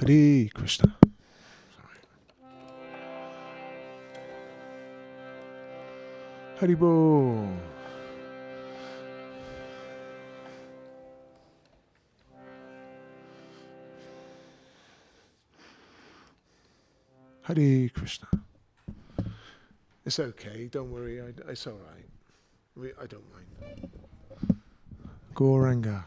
Hare Krishna. Haribo. Hare Krishna. It's okay, don't worry, it's alright. I don't mind. Gauranga.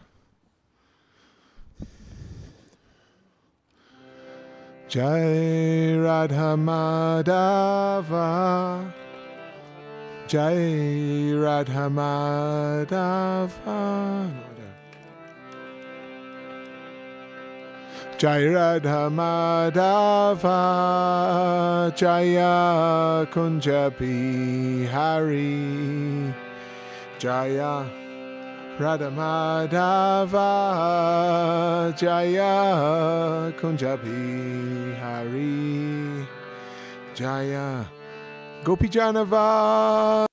Jai Radha Madhava. Jai Radha Madhava. No, Jai Radha Madhava. Jaya Kunja Bihari. Jaya Radha Madhava. Jaya Kunja Bihari. Jaya Gopi Janava.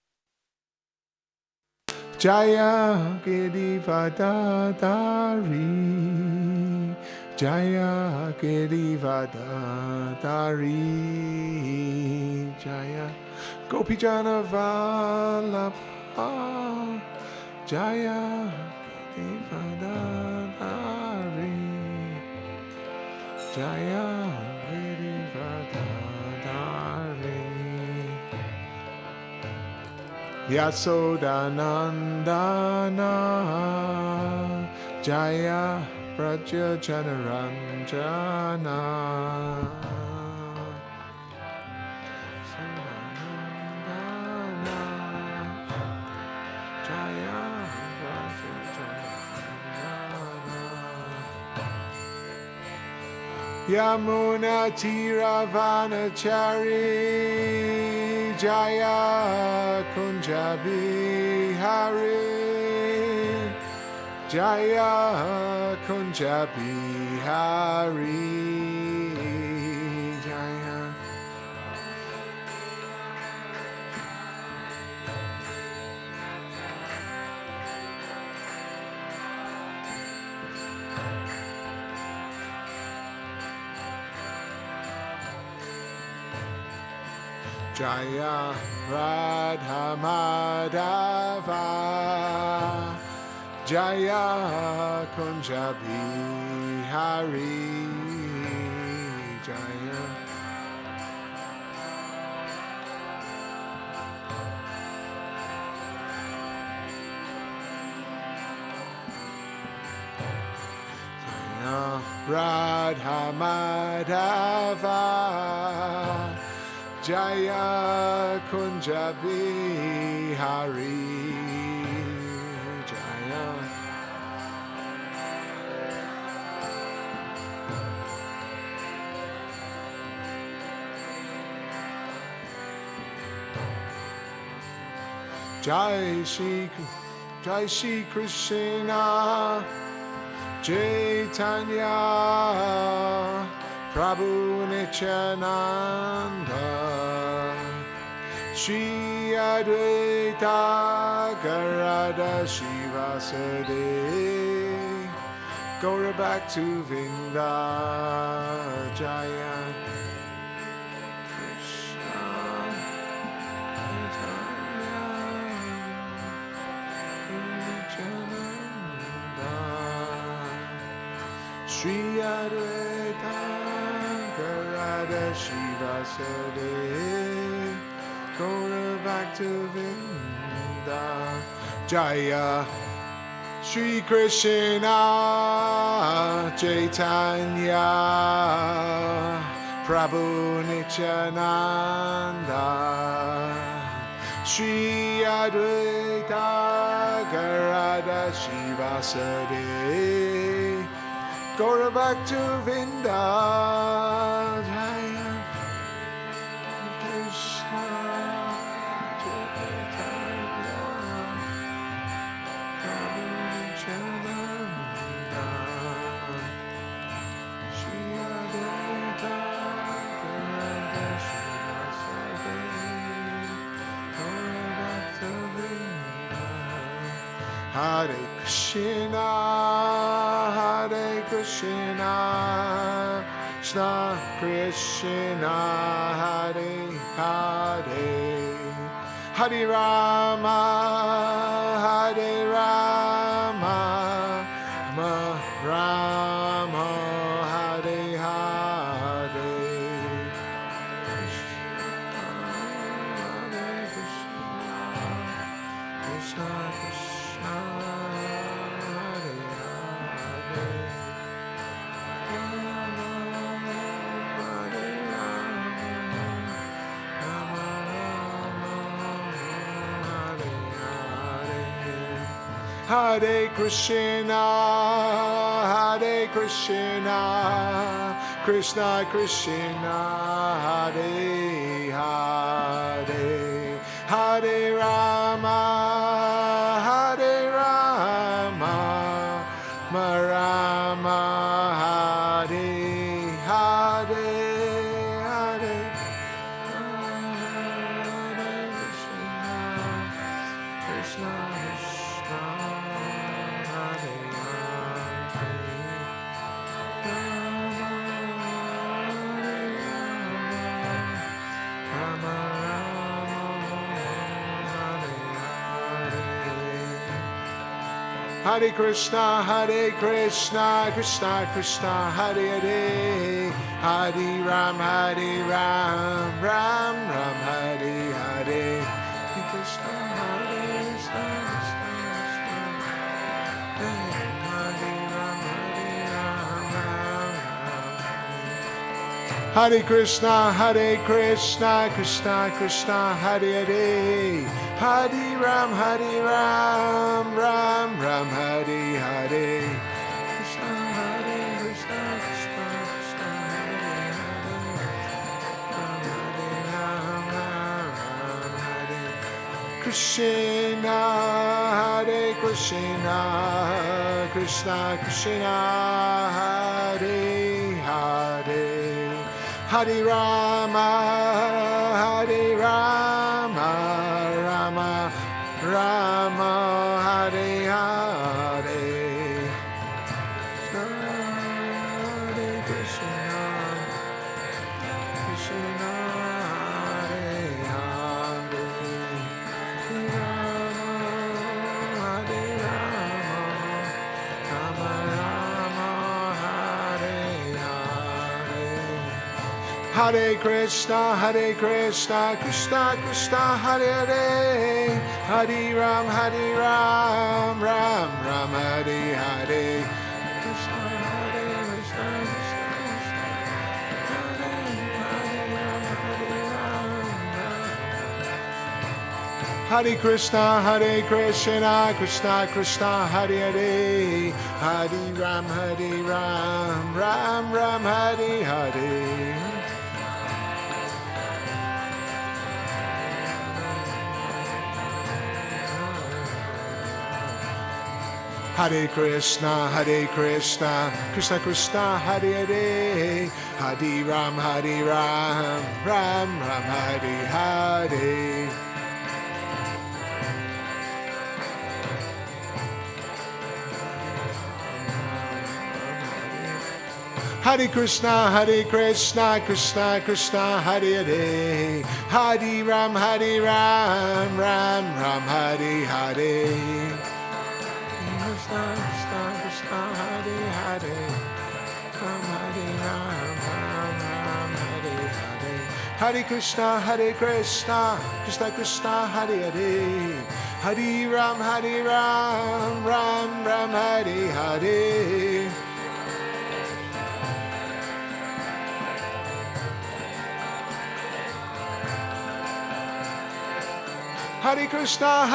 Jaya Girivadadari. Jaya Girivadadari. Jaya Gopi Janava. Jaya Girivadadari. Jaya Girivadadari. Yasodanandana. Jaya Praja Janaranjana. Jaya Praja Janaranjana. Yamuna Tiravanachari. Jaya Kunja Bihari. Jaya Kunja Bihari. Jaya Jaya Radha Madhava. Jaya Kunja Bihari. Jaya Jaya Radha Madhava. Jaya Kunja Bihari. Jaya Jai Shri Krishna Chaitanya Prabhu Nityananda Shri Advaita Gadadhara Shivasade Gaura Bhaktivedanta Jaya Shri Advaita Gadadhara Shivasade Gaura Bhaktivedanta Jaya Shri Krishna Chaitanya Prabhu Nityananda Shri Advaita Gadadhara Shivasade Gaura Bhaktivedanta Jaya Krishna Chaitanya Prabhu Nityananda Shri Advaita Gadadhara Shivasade Gaura Bhaktivedanta Hare Krishna Hare Krishna Krishna Krishna Hare Hare Hare Rama Hare Rama Rama Hare Hare Krishna Krishna Hare Hare Hare Krishna, Hare Krishna, Krishna Krishna, Hare Hare, Hare Rama, Hare Rama, Rama Hare Hare, Hare Krishna, Krishna. Hare Krishna, Hare Krishna, Krishna Krishna, Hare Hare, Hare Ram, Ram Ram, Hare Hare, Hare Krishna, Hare Krishna, Hare Krishna, Hare Krishna, Krishna Krishna, Hare Hare, Hare Ram, Ram Ram, Hare Hare. Krishna, Hare Krishna, Krishna Krishna, Hare Hare, Krishna, Hare Krishna, Krishna Krishna, Hare Hare. Hare Rama, Rama Rama, Hare Hare. Hare Krishna, Krishna Hare Hare, Hare Rama, Rama Hare Hare. Hare Krishna, Krishna Krishna, Hare Hare, Hare Ram, Ram Hare Hare. Krishna, Hare Krishna, Hare Krishna, Krishna Krishna, Hare Hare, Hare Ram, Ram Hare Hare. Hare Krishna, Krishna Krishna, Hare Hare, Hare Ram, Ram Hare Hare. Hare Krishna, Krishna Krishna, Hare Hare, Hare Ram, Ram Hare Hare. Krishna, Krishna, Hare Hare, Hare Ram, Hare Hare. Hare Krishna, Krishna Krishna, Hare Hare, Hare Ram, Ram Hare Hare. Hare Krishna,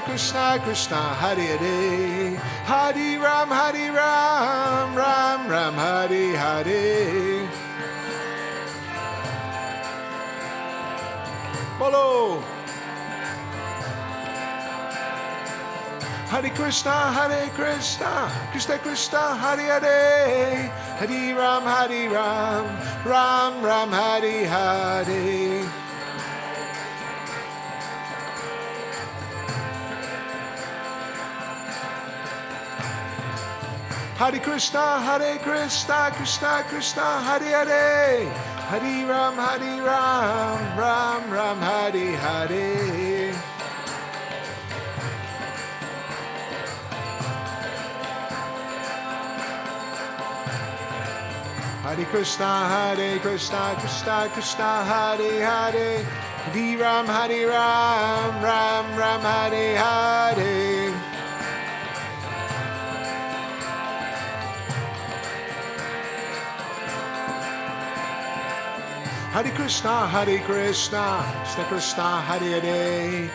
Krishna Krishna, Hare Hare, Hare Ram, Ram Hare Hare. Bolo. Hare Krishna, Krishna Krishna, Hare Hare, Hare Ram, Ram Hare Hare. Hare Krishna, Krishna Krishna, Hare Hare, Hare Ram, Ram Ram, Hare Hare. Hare Krishna, Krishna Krishna, Hare Hare, Hare Ram, Ram Ram, Hare Hare. Hare Krishna, Krishna Krishna, Hare Hare,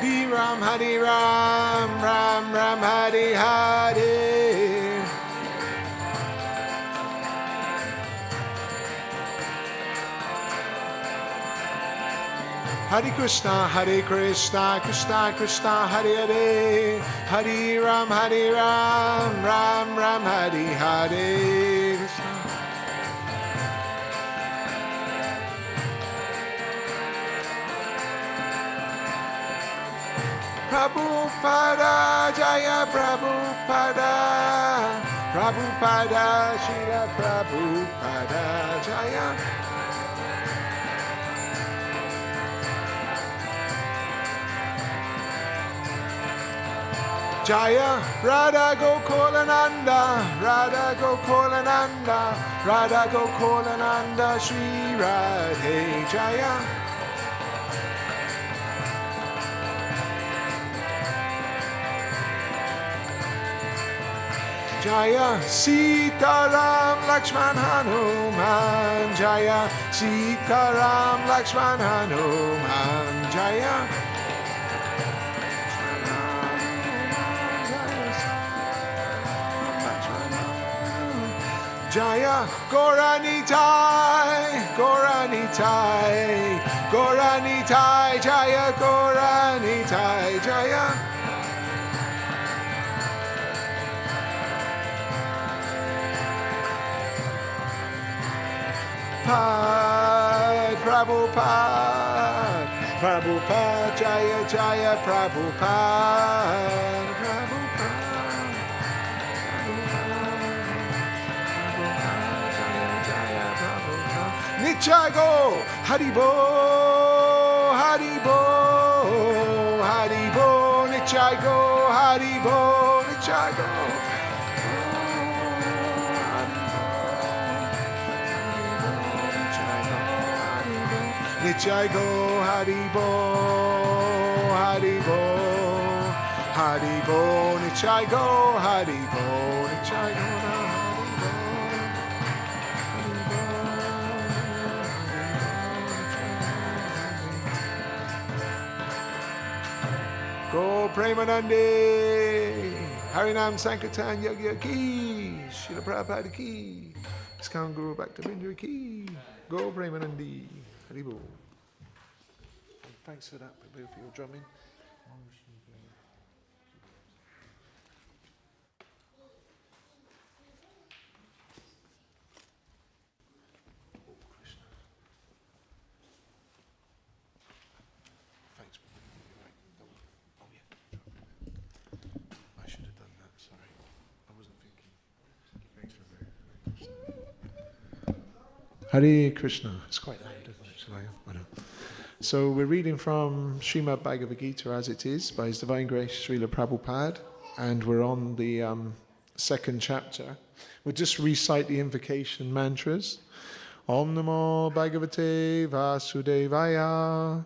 Hare Ram, Ram Ram, Hare Hare. Hare Krishna, Krishna Krishna, Hare Hare, Hare Ram, Ram Ram, Hare Hare. Prabhupada, Jaya Prabhupada, Prabhupada, Srila Prabhupada, Jaya. Jaya Radha Gokulananda, Radha Gokulananda, Radha Gokulananda, Shri Radhe Jaya. Jaya Sitaram Lakshman Hanuman, Jaya Sitaram Lakshman Hanuman, Jaya. Jaya Goranitai, Goranitai, Goranitai, Jaya Goranitai, Jaya. Prabhupada, Prabhupada, Jaya Jaya Prabhupada, Prabhupada, Jaya Jaya Prabhupada. Nichago, Haribo, Haribo, Haribo, Nichago, Haribo, Nichago. Nichai go Haribo, Haribo, Haribo, Nichai go Haribo, Nichai go Haribo. Go Premanande, Harinam Sankirtan Yogya Ki, Srila Prabhupada Ki, Iskam Guru Bhaktivedanta Ki, Go Premanandi. Haribo. Thanks for that, Prabhu, for your drumming. Thanks, Prabhu. Right. Oh, yeah. I should have done that, sorry. I wasn't thinking. Thanks, Prabhu. Hare Krishna. It's quite loud, isn't it? So we're reading from Srimad Bhagavad Gita as it is by His Divine Grace Srila Prabhupada, and we're on the second chapter. We'll just recite the invocation mantras. Om Namo Bhagavate Vasudevaya.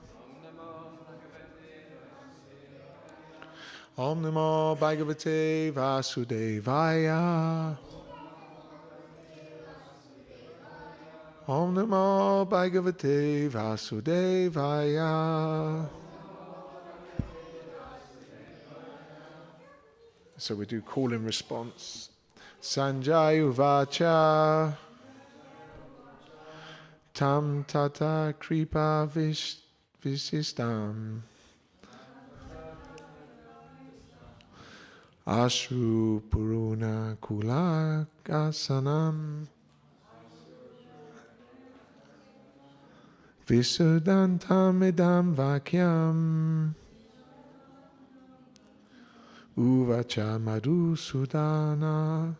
Om Namo Bhagavate Vasudevaya. Om Namo Bhagavate Vasudevaya. So we do call and response. Sanjay Uvacha Tam Tata Kripa Visistam Ashru Puruna Kulakasanam Visudantam Idam Vakyam Uvacha Madhusudana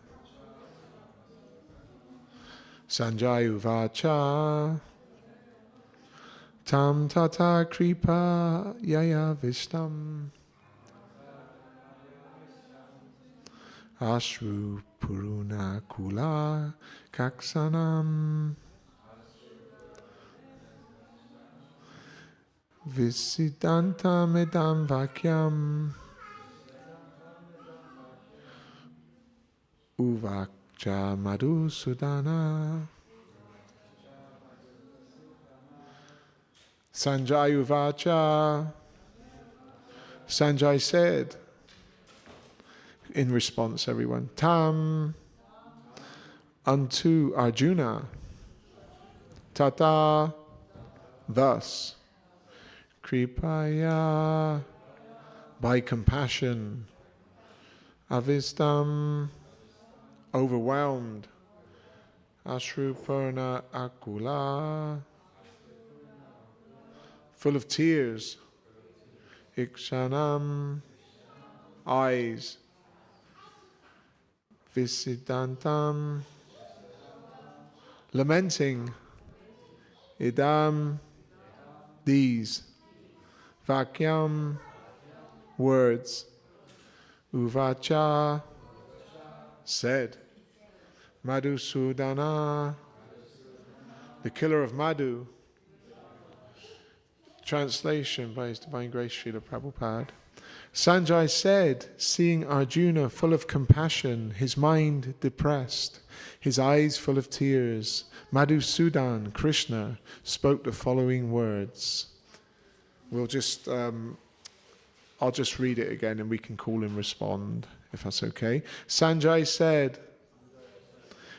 Sanjaya uvacha tam tata kripa yaya vishtam ashru puruna kula kaksanam visidantam edam vakyam uvakcha madhusudana. Sanjaya uvacha. Sanjay said, in response, everyone, tam, unto Arjuna, tata, thus, kripaya, by compassion, avistam, overwhelmed, ashrupurna akula, full of tears, ikshanam, eyes, visidantam, lamenting, idam, these, vakyam, words, uvacha, said, Madhusudana, the killer of Madhu. Translation by His Divine Grace Srila Prabhupada. Sanjay said, seeing Arjuna full of compassion, his mind depressed, his eyes full of tears, Madhusudan, Krishna, spoke the following words. I'll just read it again and we can call and respond, if that's okay. Sanjay said,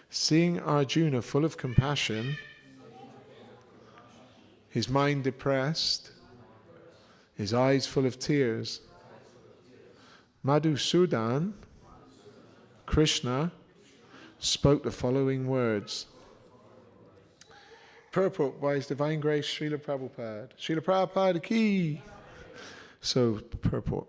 seeing Arjuna full of compassion, his mind depressed, his eyes full of tears, Madhusudan, Krishna, spoke the following words. Purport by His Divine Grace Srila Prabhupada. Srila Prabhupada ki. So, purport.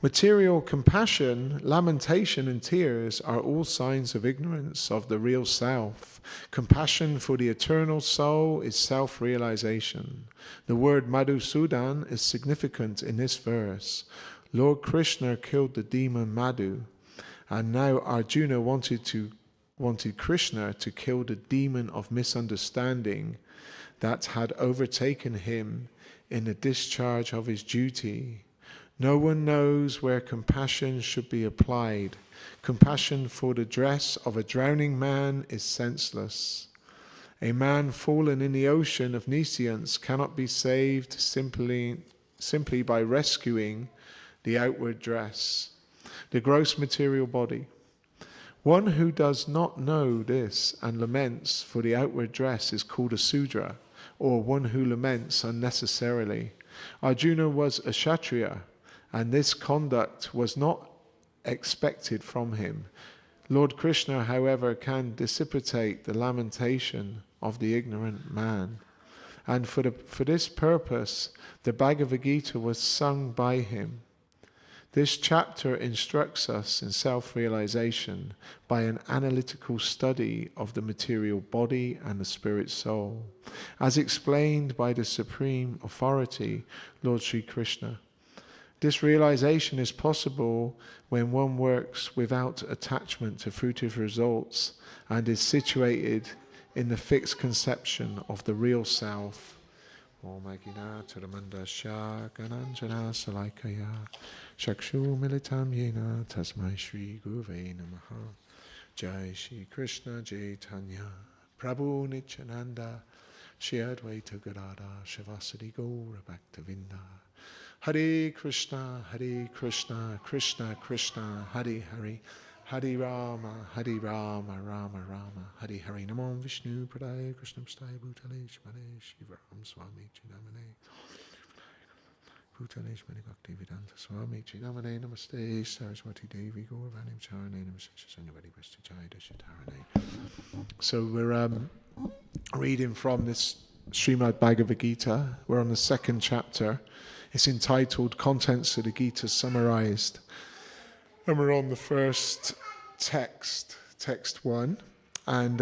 Material compassion, lamentation and tears are all signs of ignorance of the real self. Compassion for the eternal soul is self-realization. The word Madhusudan is significant in this verse. Lord Krishna killed the demon Madhu, and now Arjuna wanted Krishna to kill the demon of misunderstanding that had overtaken him in the discharge of his duty. No one knows where compassion should be applied. Compassion for the dress of a drowning man is senseless. A man fallen in the ocean of nescience cannot be saved simply by rescuing the outward dress, the gross material body. One who does not know this and laments for the outward dress is called a Sudra, or one who laments unnecessarily. Arjuna was a Kshatriya, and this conduct was not expected from him. Lord Krishna, however, can dissipate the lamentation of the ignorant man. And for this purpose, the Bhagavad Gita was sung by him. This chapter instructs us in self-realization by an analytical study of the material body and the spirit soul, as explained by the Supreme Authority, Lord Sri Krishna. This realization is possible when one works without attachment to fruitive results and is situated in the fixed conception of the real self. Om Agina Taramandasya Gananjana Salaikaya Shakshu Militam Yena Tasmai Shri Guruve Namaha Jai Shri Krishna Chaitanya Prabhu Nityananda Shri Advaita Gadada Shivasadi Gaura Bhaktivedanta Hare Krishna Krishna Krishna Hare Hare Hare Rama Rama Rama Hare Hare Namo Vishnu Padaya Krishna Pstaya Bhutale Shmane Shivaram Swami Chinamane Bhutale Shmane Bhaktivedanta Swami Chinamane Namaste Saraswati Devi Gauravanim Charane Namaste Sanyavadi Vestichai Dashitarane. So we're reading from this Srimad Bhagavad Gita. We're on the second chapter. It's entitled Contents of the Gita Summarized. And we're on the first text 1. And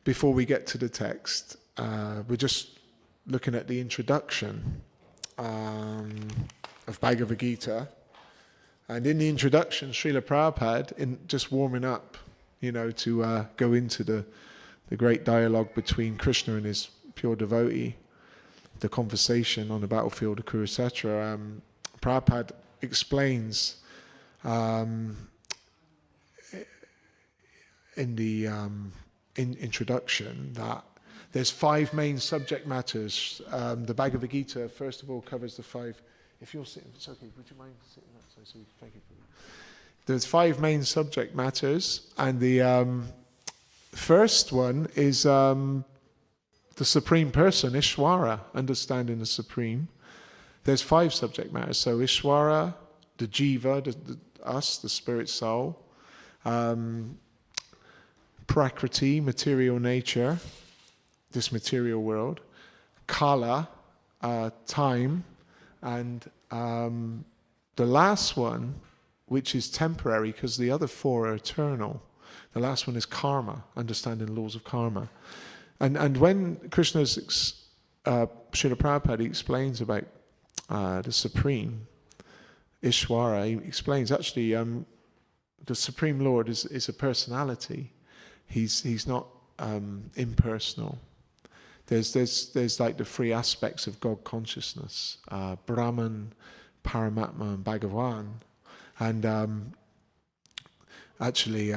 before we get to the text, we're just looking at the introduction of Bhagavad Gita. And in the introduction, Srila Prabhupada, in just warming up, to go into the great dialogue between Krishna and his pure devotee, the conversation on the battlefield of Kurukshetra, Prabhupada explains in the introduction that there's 5 main subject matters. The Bhagavad Gita, first of all, covers the 5. If you're sitting, it's okay. Would you mind sitting that side? So thank you. There's 5 main subject matters, and the first one is the Supreme Person, Ishvara, understanding the Supreme. There's 5 subject matters. So Ishvara, the Jiva, us, the spirit soul, Prakriti, material nature, this material world, Kala, time, and the last one, which is temporary because the other 4 are eternal. The last one is karma, understanding the laws of karma. And when Krishna's, Srila Prabhupada explains about the Supreme, Ishvara, he explains actually the Supreme Lord is a personality. He's not impersonal. There's like the 3 aspects of God consciousness, Brahman, Paramatma, and Bhagavan. And actually,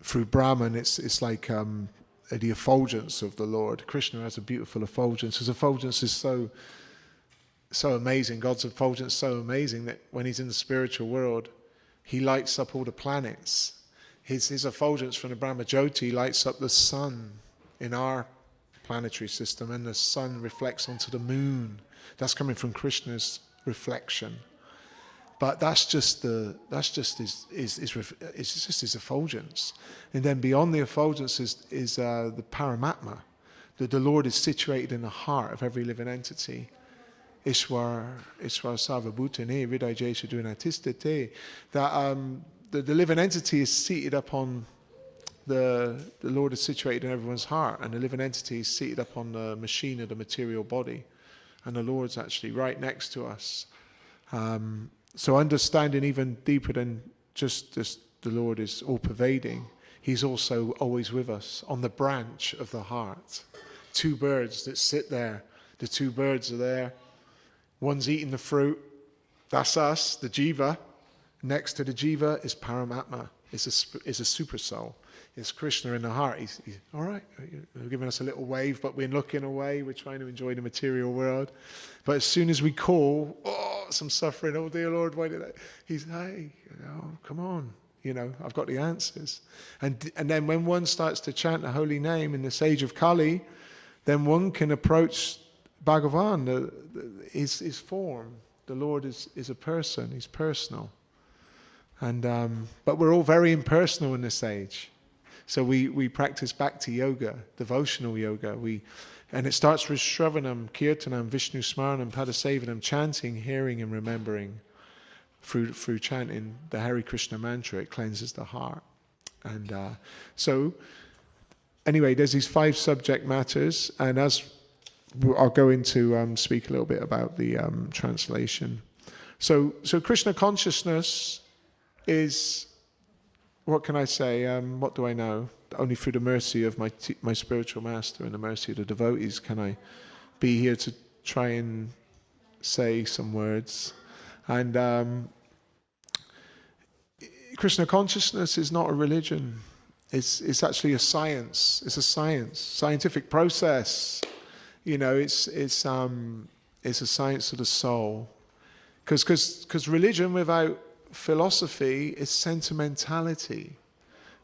through Brahman, it's like the effulgence of the Lord. Krishna has a beautiful effulgence. His effulgence is so amazing. God's effulgence is so amazing that when he's in the spiritual world, he lights up all the planets. His effulgence from the Brahma Jyoti lights up the sun in our planetary system, and the sun reflects onto the moon. That's coming from Krishna's reflection. But that's just his effulgence. And then beyond the effulgence is the Paramatma. The Lord is situated in the heart of every living entity. Ishwar Sarvabhutane Hridayesu Dunatistete. That the living entity is seated upon the Lord is situated in everyone's heart, and the living entity is seated upon the machine of the material body, and the Lord's actually right next to us. So understanding even deeper than just this, the Lord is all-pervading. He's also always with us on the branch of the heart. 2 birds that sit there. The 2 birds are there. One's eating the fruit. That's us, the Jiva. Next to the Jiva is Paramatma. Is a super soul. It's Krishna in the heart. He's all right. You're giving us a little wave, but we're looking away. We're trying to enjoy the material world. But as soon as we call, some suffering. Oh dear Lord, why did I? He's hey, come on. I've got the answers. And then when one starts to chant the holy name in this age of Kali, then one can approach Bhagavan, his form. The Lord is a person. He's personal. And but we're all very impersonal in this age. So we practice bhakti yoga, devotional yoga. And it starts with Shravanam, Kirtanam, Vishnu Smaranam, Padasevanam, chanting, hearing and remembering. Through chanting the Hare Krishna mantra, it cleanses the heart. And so anyway, there's these 5 subject matters, and as I'll go into speak a little bit about the translation. So Krishna consciousness is, what can I say? What do I know? Only through the mercy of my spiritual master and the mercy of the devotees can I be here to try and say some words. And Krishna consciousness is not a religion. It's actually a science. It's a scientific process. It's a science of the soul. Because religion without philosophy is sentimentality.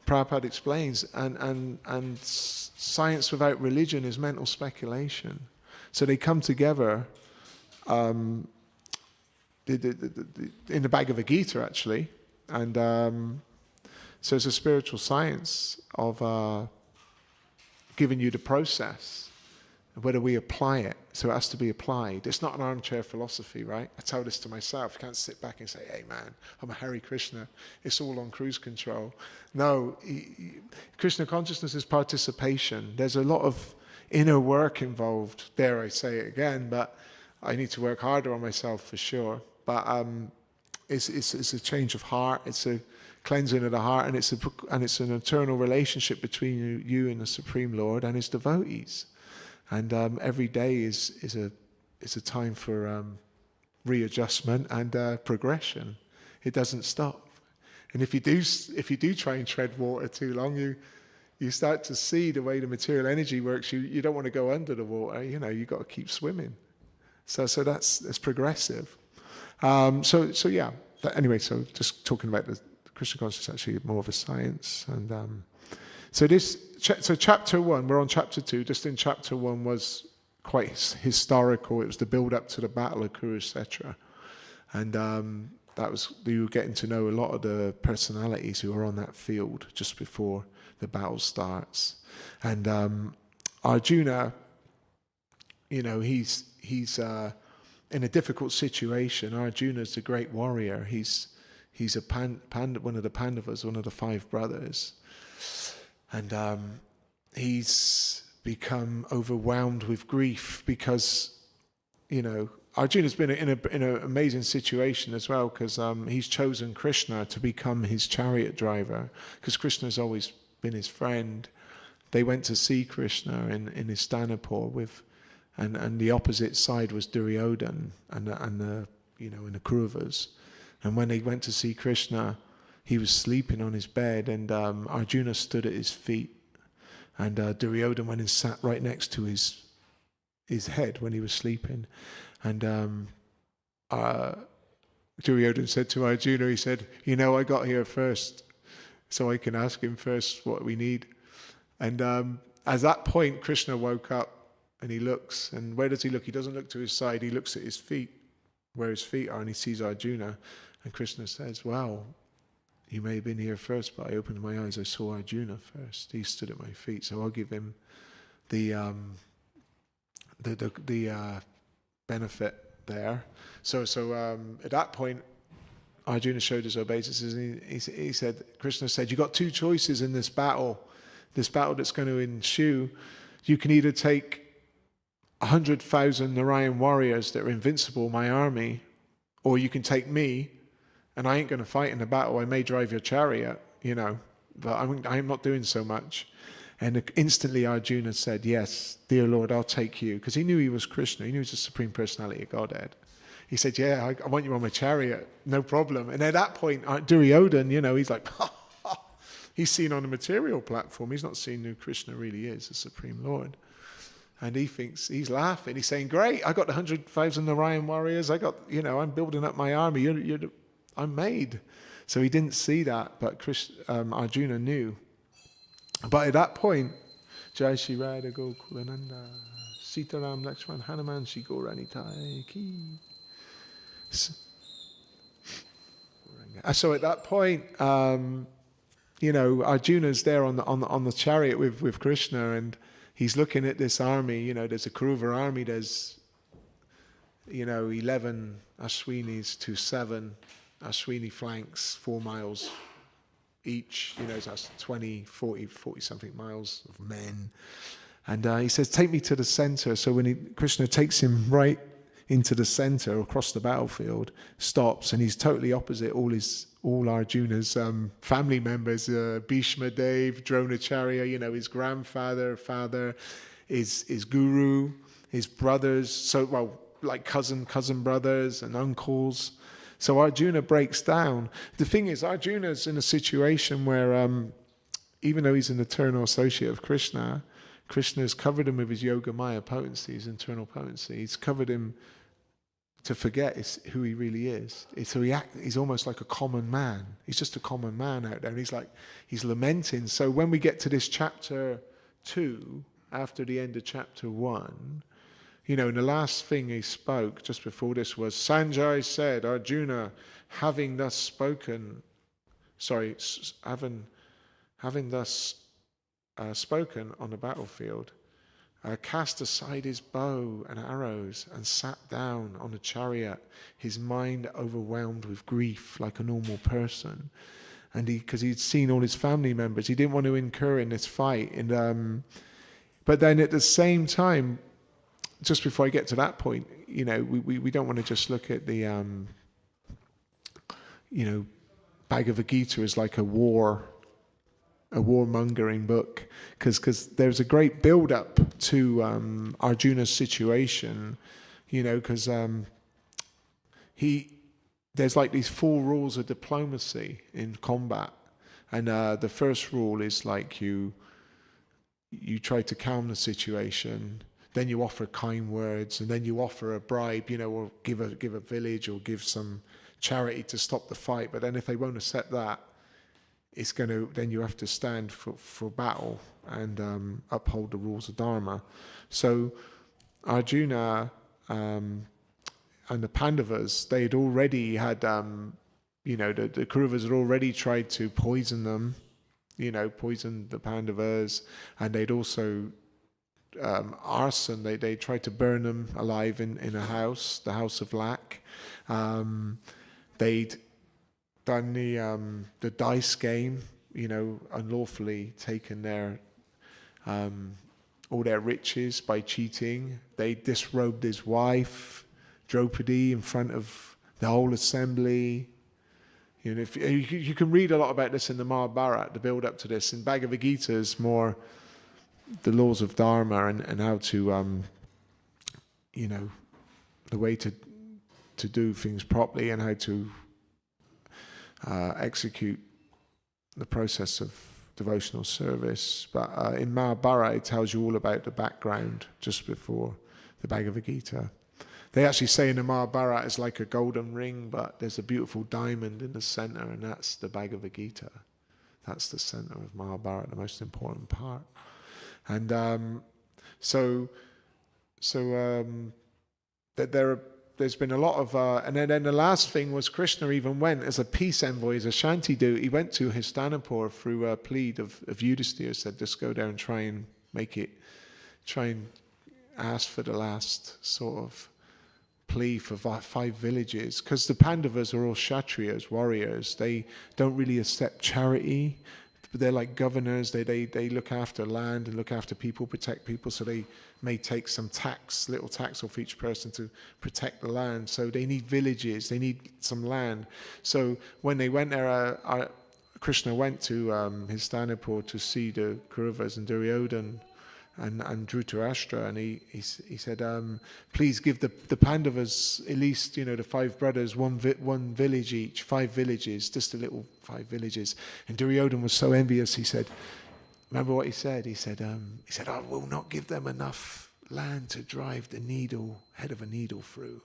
Prabhupada explains, and science without religion is mental speculation. So they come together in the Bhagavad Gita, actually, and so it's a spiritual science of giving you the process whether we apply it. So it has to be applied. It's not an armchair philosophy, right? I tell this to myself. You can't sit back and say, hey man, I'm a Hare Krishna. It's all on cruise control. No, Krishna consciousness is participation. There's a lot of inner work involved. Dare I say it again, but I need to work harder on myself for sure. But it's a change of heart. It's a cleansing of the heart, and it's an eternal relationship between you and the Supreme Lord and His devotees. And every day is a time for readjustment and progression. It doesn't stop. And if you do try and tread water too long, you start to see the way the material energy works. You don't want to go under the water. You've got to keep swimming. So that's progressive. So yeah. Anyway, so just talking about the Krishna consciousness, actually more of a science. And so chapter 1, we're on chapter 2. Just in chapter 1 was quite historical. It was the build up to the Battle of Kurukshetra, and you were getting to know a lot of the personalities who were on that field just before the battle starts. And Arjuna, he's in a difficult situation. Arjuna's a great warrior. He's one of the Pandavas, one of the 5 brothers. And he's become overwhelmed with grief because, Arjuna's been in an amazing situation as well, because he's chosen Krishna to become his chariot driver, because Krishna's always been his friend. They went to see Krishna in Istanapur and the opposite side was Duryodhan and the the Kauravas. And when they went to see Krishna, he was sleeping on his bed, and Arjuna stood at his feet, and Duryodhan went and sat right next to his head when he was sleeping. And Duryodhan said to Arjuna, he said, I got here first, so I can ask him first what we need. And at that point, Krishna woke up, and he looks, and where does he look? He doesn't look to his side, he looks at his feet, where his feet are, and he sees Arjuna. And Krishna says, wow, you may have been here first, but I opened my eyes, I saw Arjuna first. He stood at my feet, so I'll give him the benefit there. So at that point, Arjuna showed his obeisance, and he said, Krishna said, you got 2 choices in this battle that's going to ensue. You can either take 100,000 Narayan warriors that are invincible, my army, or you can take me, and I ain't going to fight in the battle. I may drive your chariot, but I'm not doing so much. And instantly Arjuna said, yes, dear Lord, I'll take you. Because he knew he was Krishna. He knew he was the Supreme Personality of Godhead. He said, yeah, I want you on my chariot. No problem. And at that point, Duryodhan, he's like, he's seen on a material platform. He's not seen who Krishna really is, the Supreme Lord. And he thinks, he's laughing. He's saying, great, I got 100,000 Narayan warriors. I got, I'm building up my army. I'm made. So he didn't see that, but Arjuna knew. But at that point, Jai Shri Radha Gokulananda, Sitaram Lakshman Hanuman Shri Gauranitai Ki. So at that point, Arjuna's there on the chariot with Krishna, and he's looking at this army. There's a Kaurava army. There's 11 Ashwinis to 7 Ashwini flanks, 4 miles each. That's 20, 40 something miles of men. And he says, take me to the center. So when Krishna takes him right into the center across the battlefield, stops, and he's totally opposite all Arjuna's family members, Bhishma Dev, Dronacharya, his grandfather, father, his guru, his brothers, like cousin brothers and uncles. So Arjuna breaks down. The thing is, Arjuna's in a situation where, even though he's an eternal associate of Krishna, Krishna's covered him with his yoga maya potency, his internal potency. He's covered him to forget who he really is. So he's almost like a common man. He's just a common man out there. And he's lamenting. So when we get to this chapter 2, after the end of chapter 1, and the last thing he spoke just before this was, Sanjay said, Arjuna, having thus spoken on the battlefield, cast aside his bow and arrows and sat down on a chariot, his mind overwhelmed with grief like a normal person. And because he'd seen all his family members, he didn't want to incur in this fight. And but then at the same time, just before I get to that point, we don't want to just look at the Bhagavad Gita as like a warmongering book, because there's a great build up to Arjuna's situation, because there's like these 4 rules of diplomacy in combat, and the first rule is like you try to calm the situation, then you offer kind words, and then you offer a bribe, or give a village or give some charity to stop the fight. But then if they won't accept that, then you have to stand for battle and uphold the rules of Dharma. So Arjuna and the Pandavas, they had already had, the Kauravas had already tried to poison them, poison the Pandavas, and they'd also arson. They tried to burn them alive in a house, the house of lack. They'd done the dice game, unlawfully taken their all their riches by cheating. They disrobed his wife, Draupadi, in front of the whole assembly. If you can read a lot about this in the Mahabharata, the build up to this. In Bhagavad Gita is more the laws of Dharma and how to, the way to do things properly and how to execute the process of devotional service. But in Mahabharata, it tells you all about the background just before the Bhagavad Gita. They actually say in the Mahabharata it's like a golden ring, but there's a beautiful diamond in the center, and that's the Bhagavad Gita. That's the center of Mahabharata, the most important part. And there's been a lot of, and then the last thing was Krishna even went as a peace envoy, as a Shanti Dut. He went to Hastinapur through a plead of Yudhisthira, said, just go there and try and ask for the last sort of plea for 5 villages, because the Pandavas are all Kshatriyas, warriors. They don't really accept charity. They're like governors. They look after land and look after people, protect people. So they may take some little tax off each person to protect the land. So they need villages. They need some land. So when they went there, Krishna went to Hastinapur to see the Kauravas and Duryodhana and Dhritarashtra, and he said, please give the Pandavas at least, the 5 brothers, one village each, 5 villages, just a little 5 villages. And Duryodhana was so envious. He said, remember what he said? He said, I will not give them enough land to drive the head of a needle through.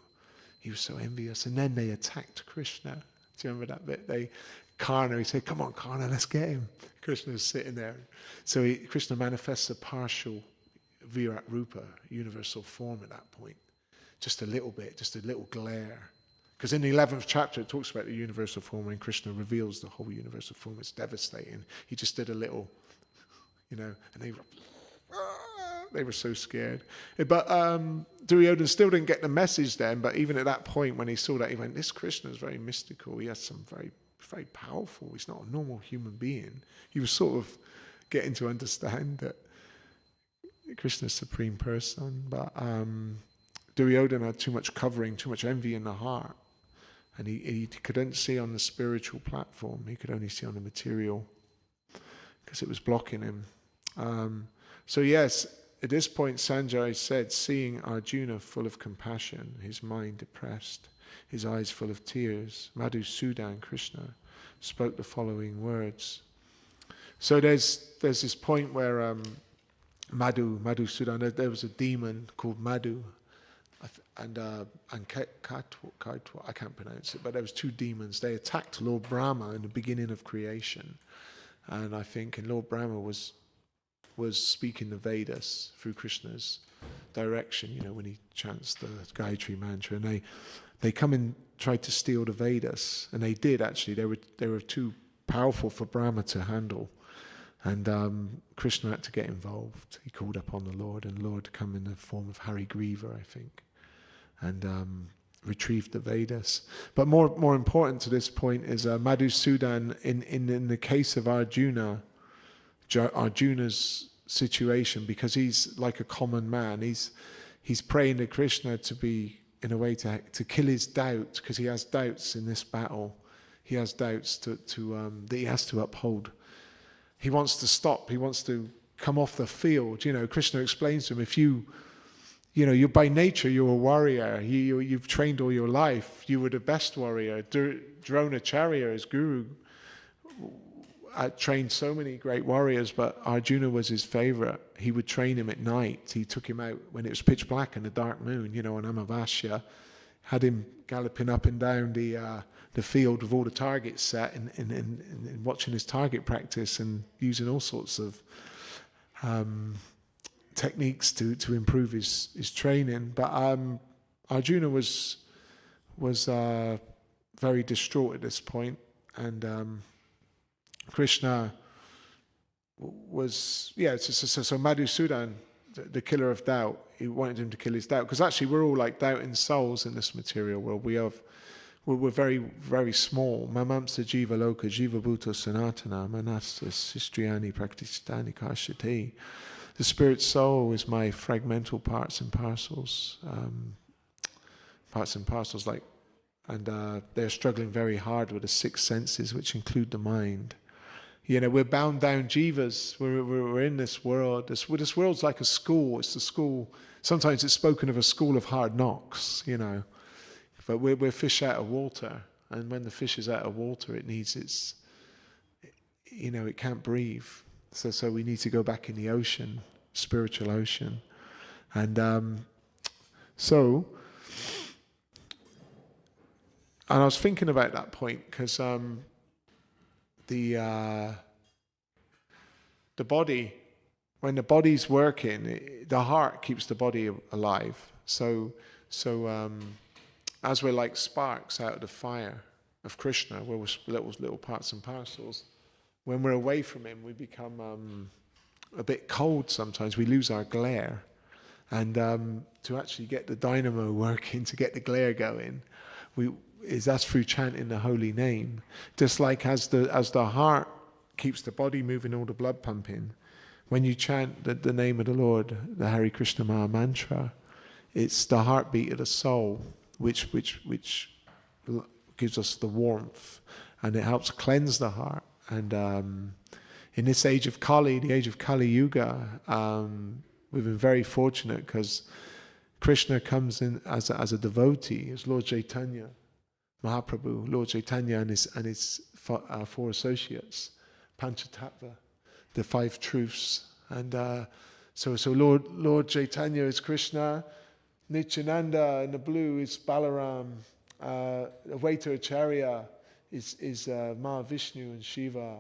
He was so envious. And then they attacked Krishna. Do you remember that bit? Karna, he said, come on, Karna, let's get him. Krishna's sitting there. So Krishna manifests a partial Virat Rupa, universal form at that point. Just a little bit, just a little glare. Because in the 11th chapter, it talks about the universal form, and Krishna reveals the whole universal form. It's devastating. He just did a little, and they were so scared. But Duryodhana still didn't get the message then, but even at that point, when he saw that, he went, this Krishna is very mystical. He has some very powerful. He's not a normal human being. He was sort of getting to understand that Krishna's supreme person, but Duryodhana had too much covering, too much envy in the heart, and he couldn't see on the spiritual platform. He could only see on the material because it was blocking him. So yes, at this point, Sanjay said, seeing Arjuna full of compassion, his mind depressed, his eyes full of tears, Madhusudan, Krishna, spoke the following words. So there's this point where Madhusudan, there was a demon called Madhu, and Kaitwa, I can't pronounce it, but there was 2 demons. They attacked Lord Brahma in the beginning of creation, and I think Lord Brahma was speaking the Vedas through Krishna's direction, when he chants the Gayatri mantra, and they come and tried to steal the Vedas, and they did actually. They were too powerful for Brahma to handle. And Krishna had to get involved. He called upon the Lord, and the Lord come in the form of Hari Griva, I think, and retrieved the Vedas. But more important to this point is Madhusudan, in the case of Arjuna's situation, because he's like a common man, he's praying to Krishna to be, in a way, to kill his doubt, because he has doubts in this battle. He has doubts that he has to uphold. He wants to stop. He wants to come off the field. Krishna explains to him, if you're by nature, you're a warrior. You've trained all your life. You were the best warrior. Dronacharya, his guru, trained so many great warriors, but Arjuna was his favorite. He would train him at night. He took him out when it was pitch black and the dark moon, on Amavasya, had him galloping up and down the field with all the targets set, and watching his target practice and using all sorts of techniques to improve his training. But Arjuna was very distraught at this point, and Krishna was, so Madhusudan, the killer of doubt, he wanted him to kill his doubt, because actually we're all like doubting souls in this material world. We're very, very small. Mamamsa jiva loka jiva bhuta sanatana manastas histriyani praktistani kashati. The spirit soul is my fragmental parts and parcels, and they're struggling very hard with the six senses, which include the mind. We're bound down jivas. We're in this world. This world's like a school. It's the school. Sometimes it's spoken of a school of hard knocks, But we're fish out of water, and when the fish is out of water, it needs it can't breathe. So we need to go back in the ocean, spiritual ocean, and and I was thinking about that point, because the body, when the body's working, the heart keeps the body alive. So as we're like sparks out of the fire of Krishna, where we're little parts and parcels, when we're away from him, we become a bit cold sometimes. We lose our glare. And to actually get the dynamo working, to get the glare going, that's through chanting the holy name. Just like as the heart keeps the body moving, all the blood pumping, when you chant the name of the Lord, the Hare Krishna Maha Mantra, it's the heartbeat of the soul, which gives us the warmth, and it helps cleanse the heart. And in this age of Kali, the age of Kali Yuga, we've been very fortunate, because Krishna comes in as a devotee, as Lord Chaitanya Mahaprabhu, Lord Chaitanya and his four associates, Panchatattva, the five truths. And so Lord Chaitanya is Krishna, Nityananda in the blue is Balaram, Advaita Acharya is Mahavishnu and Shiva,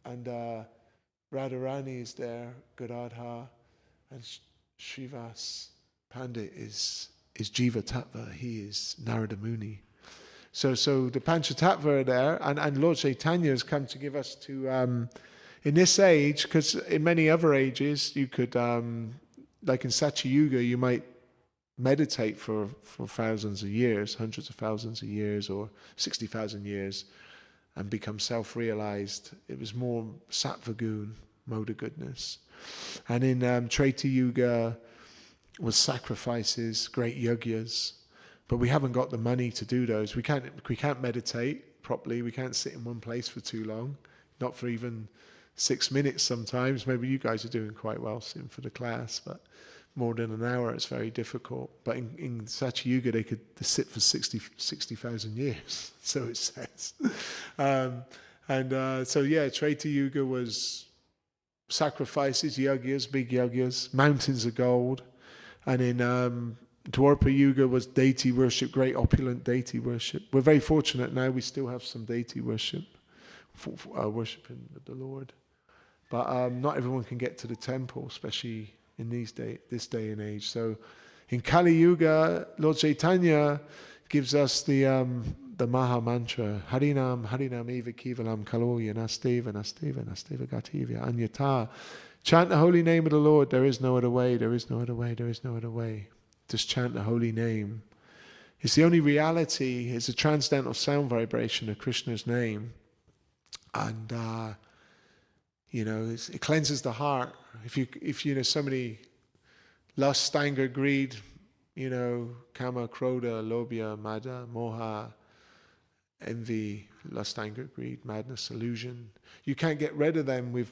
and Radharani is there, Gadadhar, and Srivas Pandit is Jiva Tattva, he is Narada Muni. So the Panchatattva are there, and Lord Chaitanya has come to give us to, in this age, because in many other ages you could, like in Satya Yuga, you might meditate for thousands of years, hundreds of thousands of years, or 60,000 years, and become self-realized. It was more sattva-gun, mode of goodness. And in Treta Yuga was sacrifices, great yajnas, but we haven't got the money to do those. We can't meditate properly. We can't sit in one place for too long, not for even 6 minutes sometimes. Maybe you guys are doing quite well sitting for the class, but more than an hour, it's very difficult. But in Satya Yuga, they could sit for 60,000 years, so it says. Treta Yuga was sacrifices, yajnas, big yajnas, mountains of gold. And in Dwapara Yuga was deity worship, great opulent deity worship. We're very fortunate now, we still have some deity worship, worshipping the Lord. But not everyone can get to the temple, especially in this day and age. So in Kali Yuga, Lord Chaitanya gives us the the Maha Mantra, Harinam, Harinam Eva Kevalam Kaloya Nasteva, Nasteva, Nasteva Gativya, Anyata. Chant the holy name of the Lord, there is no other way, there is no other way, there is no other way. Just chant the holy name. It's the only reality, it's a transcendental sound vibration of Krishna's name. And, it cleanses the heart. If you know, so many lust, anger, greed, kama, krodha, lobha, mada, moha, envy, lust, anger, greed, madness, illusion. You can't get rid of them with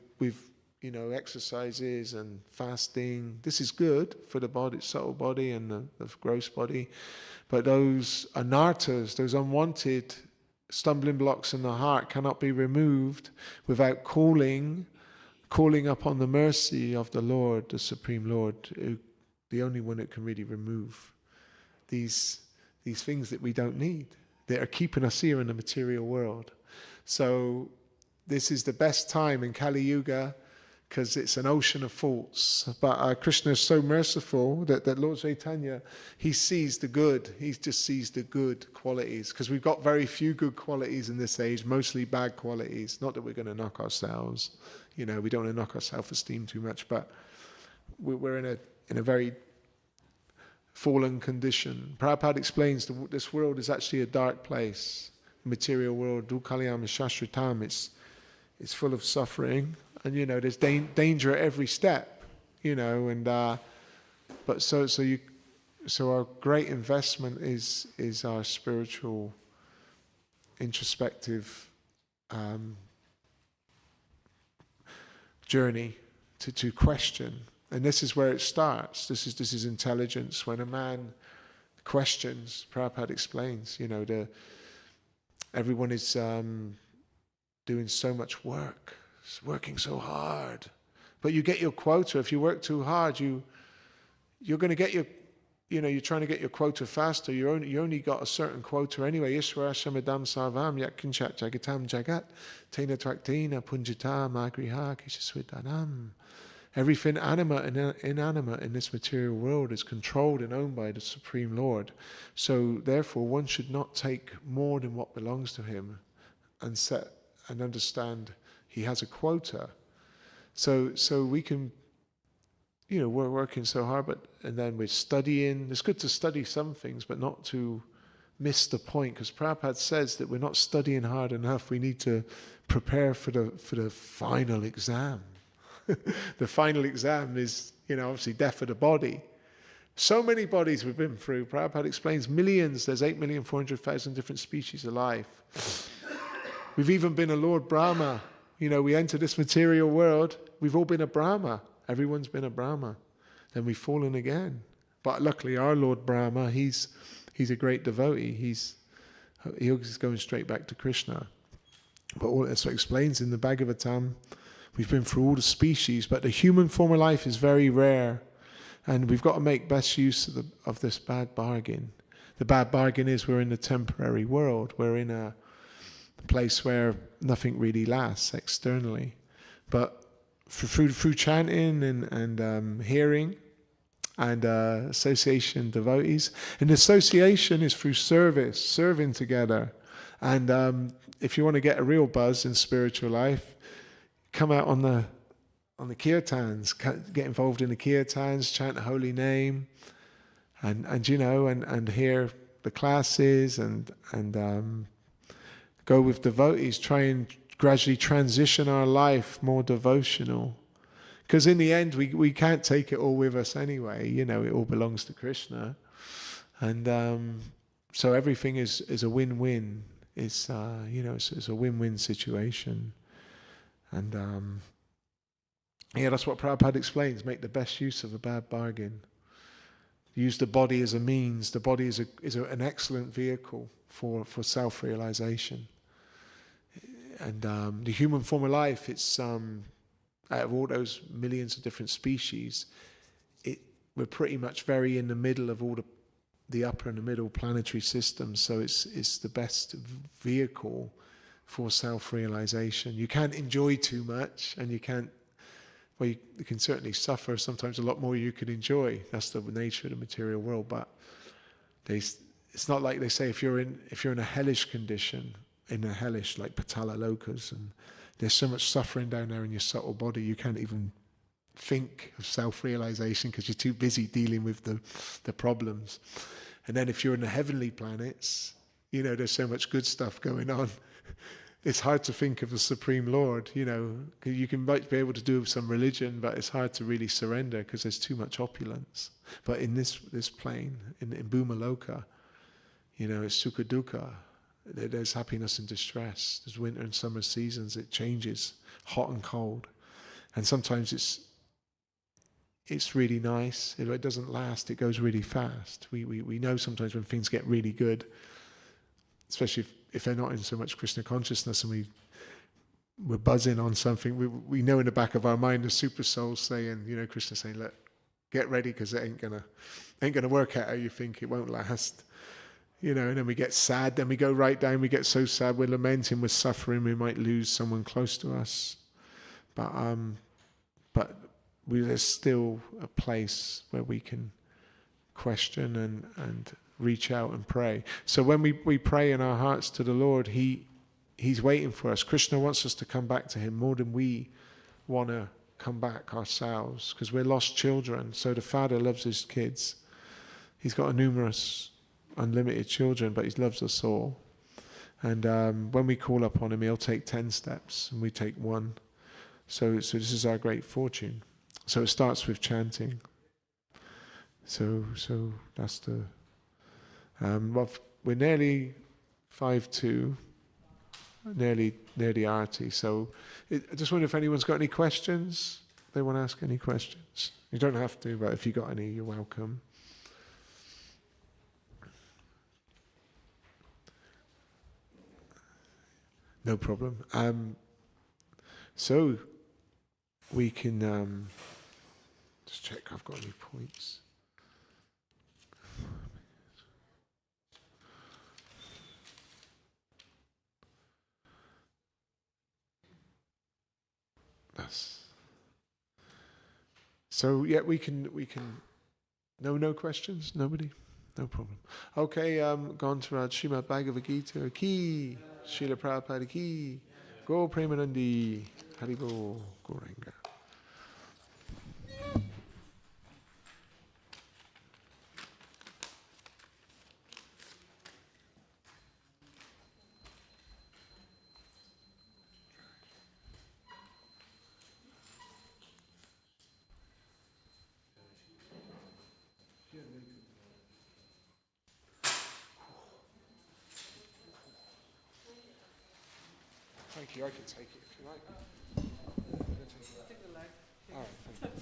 exercises and fasting. This is good for the body, subtle body and the gross body. But those anarthas, those unwanted stumbling blocks in the heart cannot be removed without calling upon the mercy of the Lord, the Supreme Lord, the only one that can really remove these things that we don't need, that are keeping us here in the material world. So this is the best time in Kali Yuga, because it's an ocean of faults. But Krishna is so merciful that Lord Chaitanya, he sees the good. He just sees the good qualities. Because we've got very few good qualities in this age, mostly bad qualities. Not that we're going to knock ourselves. We don't want to knock our self-esteem too much, but we're in a very fallen condition. Prabhupada explains this world is actually a dark place. The material world, Dukkhalayam Shashritam, it's full of suffering. And there's danger at every step, but so our great investment is our spiritual introspective journey to question. And this is where it starts. This is intelligence. When a man questions, Prabhupada explains, everyone is doing so much work. Working so hard, but you get your quota. If you work too hard, you're going to get you're trying to get your quota faster. You only got a certain quota anyway. Ishvara shamadam sarvam yakinchat jagatam jagat tena traktina punjita magriha kishasvidanam. Everything animate and inanimate in this material world is controlled and owned by the Supreme Lord. So therefore, one should not take more than what belongs to him, and understand he has a quota. So we can, we're working so hard, and then we're studying. It's good to study some things, but not to miss the point, because Prabhupada says that we're not studying hard enough. We need to prepare for the final exam. The final exam is, obviously death of the body. So many bodies we've been through. Prabhupada explains millions. There's 8,400,000 different species of life. We've even been a Lord Brahma. We enter this material world. We've all been a Brahma. Everyone's been a Brahma. Then we've fallen again. But luckily our Lord Brahma, he's a great devotee. He's going straight back to Krishna. But all that's what explains in the Bhagavatam. We've been through all the species, but the human form of life is very rare. And we've got to make best use of this bad bargain. The bad bargain is we're in the temporary world. We're in a place where nothing really lasts externally. But through chanting and hearing and association devotees. And association is through service, serving together. And if you want to get a real buzz in spiritual life, come out on the kirtans, get involved in the kirtans, chant the holy name, and hear the classes and go with devotees, try and gradually transition our life more devotional. Because in the end, we can't take it all with us anyway. It all belongs to Krishna. And so everything is a win-win. It's a win-win situation. And that's what Prabhupada explains. Make the best use of a bad bargain. Use the body as a means. The body is an excellent vehicle for self-realization. And the human form of life, it's out of all those millions of different species, we're pretty much very in the middle of all the upper and the middle planetary systems. So it's the best vehicle for self-realization. You can't enjoy too much, and you can certainly suffer sometimes a lot more you can enjoy. That's the nature of the material world, but it's not like they say if you're in a hellish condition, in a hellish like patala lokas, and there's so much suffering down there in your subtle body, you can't even think of self-realization because you're too busy dealing with the problems. And then if you're in the heavenly planets, there's so much good stuff going on. It's hard to think of the Supreme Lord, 'cause you might be able to do some religion, but it's hard to really surrender because there's too much opulence. But in this plane, in Bhumaloka, it's sukha dukkha. There's happiness and distress. There's winter and summer seasons. It changes, hot and cold. And sometimes it's really nice. It doesn't last. It goes really fast. We know sometimes when things get really good, especially if they're not in so much Krishna consciousness and we're buzzing on something, we know in the back of our mind the super soul saying, Krishna saying, look, get ready because it ain't gonna work out how you think. It won't last. And then we get sad, then we go right down, we get so sad, we're lamenting, we're suffering, we might lose someone close to us. But there's still a place where we can question and reach out and pray. So when we pray in our hearts to the Lord, He's waiting for us. Krishna wants us to come back to Him more than we want to come back ourselves, because we're lost children. So the Father loves His kids. He's got numerous, unlimited children, but He loves us all. And when we call upon Him, He'll take 10 steps, and we take 1. So this is our great fortune. So it starts with chanting. So that's the... well, we're nearly 5:2, nearly arty. So I just wonder if anyone's got any questions. They want to ask any questions. You don't have to, but if you got any, you're welcome. No problem. So we can just check I've got any points. So yeah, we can. No questions. Nobody. No problem. Okay. Gone to Srimad Bhagavad Gita ki, Srila Prabhupada ki, Go Premanandi, Haribo Goranga. Thank you. I can take it if you like. Take the light. All right. Thank you.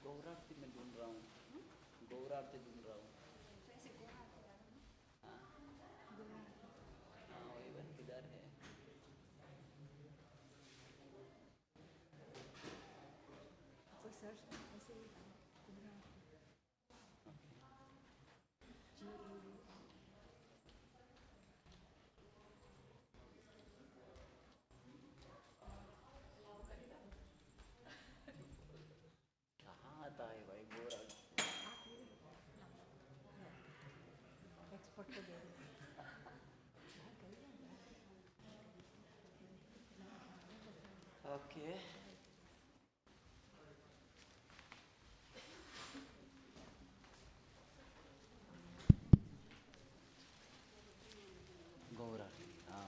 गौरार्ती में ढूंढ रहा हूँ, गौरार्ती ढूंढ रहा हूँ। हाँ वही बस किधर है? कहाँ आता है भाई गौरार्ती? Okay. गौरार्ती, हाँ।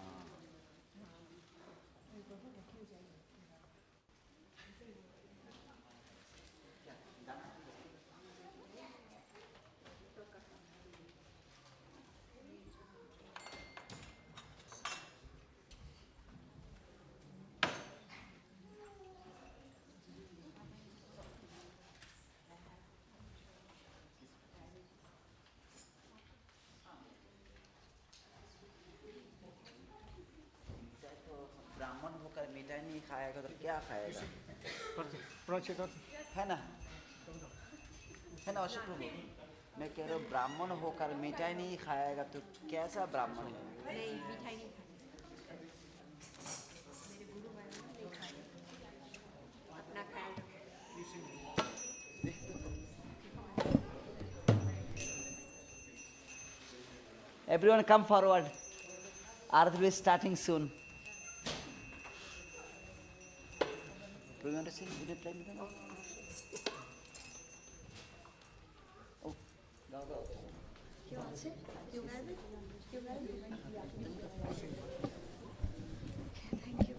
मिठाई नहीं खाएगा तो क्या खाएगा? है ना अशोक प्रभु, मैं कह रहा हूँ ब्राह्मण होकर मिठाई नहीं खाएगा तो कैसा ब्राह्मण है? नहीं, मिठाई नहीं खाएगा। मेरे गुरु महाराज नहीं खाएगा, अपना खाएगा। Everyone come forward. Arth will be starting soon. Do you want to sing? Would you play with them? Oh, go. You want to? You ready? You ready? Okay, thank you.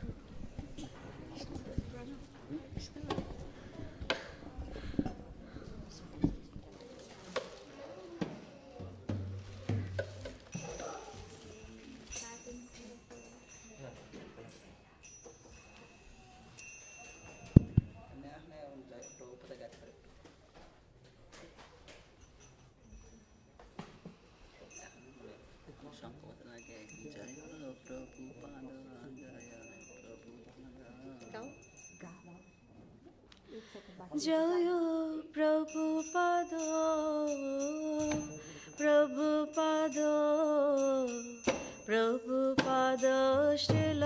Joy Prabhupada Prabhupada Prabhupada Srila